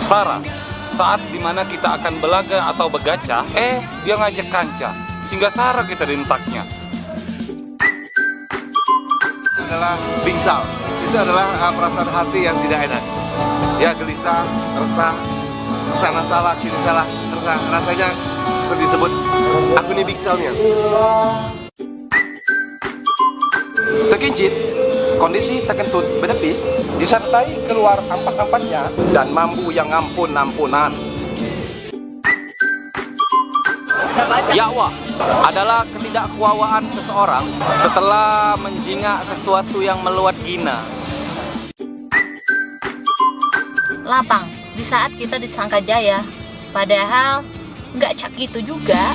Sarah, saat dimana kita akan belaga atau begaca, dia ngajak kanca, sehingga Sarah kita dihentaknya. Adalah bingsal. Itu adalah perasaan hati yang tidak enak. Ya gelisah, resah, kesana salah, sini salah, resah. Rasanya sering disebut aku ini bingsalnya. Terkincit, kondisi terkentut berlepis, disertai keluar ampas-ampasnya dan mambu yang ampun-ampunan. Yakwa adalah ketidakkuawaan seseorang setelah menjingak sesuatu yang meluat gina. Lapang, di saat kita disangka jaya, padahal nggak cak gitu juga.